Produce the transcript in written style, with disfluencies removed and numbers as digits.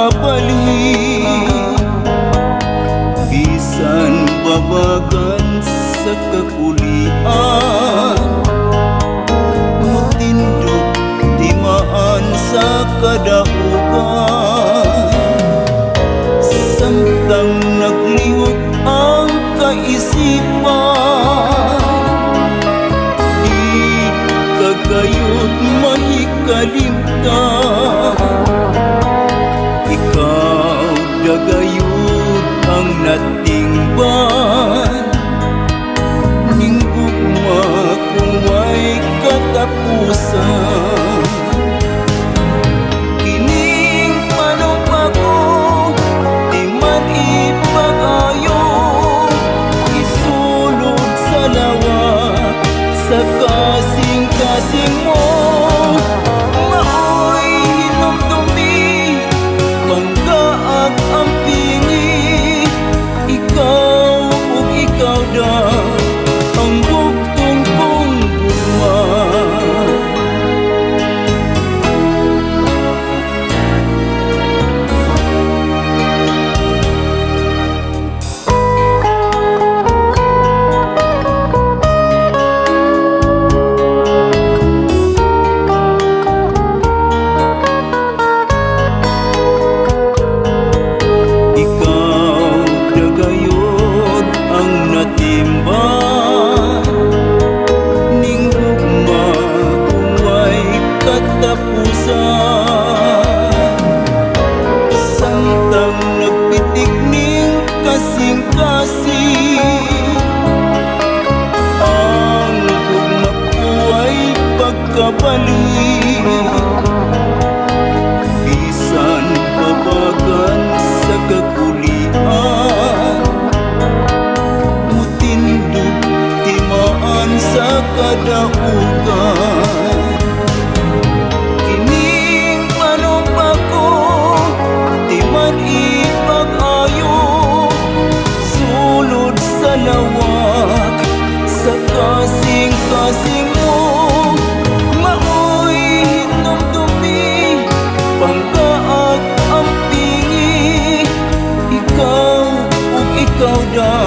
pagkabali. Bisan babagan sa kakulian, mutindog timaan sa kadahugan. Samtang naglihok ang kaisipan, di kagayot mahikalimtan. Ikaw dagayot ang natingban, ninggugma kung may katapusan. Kining panupako di man ipag-ayo, isulod sa lawa sa kasing-kasing mo. Maoy hinumdumi, banggaag ang pingi. Ikaw ug ikaw da ang bugtong kong gugma. Samtang nagpitik ning kasing-kasing, ang gugma ko ay pagkabali. Bisan babagan sa kakulian, mutindog timaan sa kadaugan. Lawak sa kasing-kasing mo, maoy hinumdumi, banggaag ang pingi. Ikaw ug ikaw da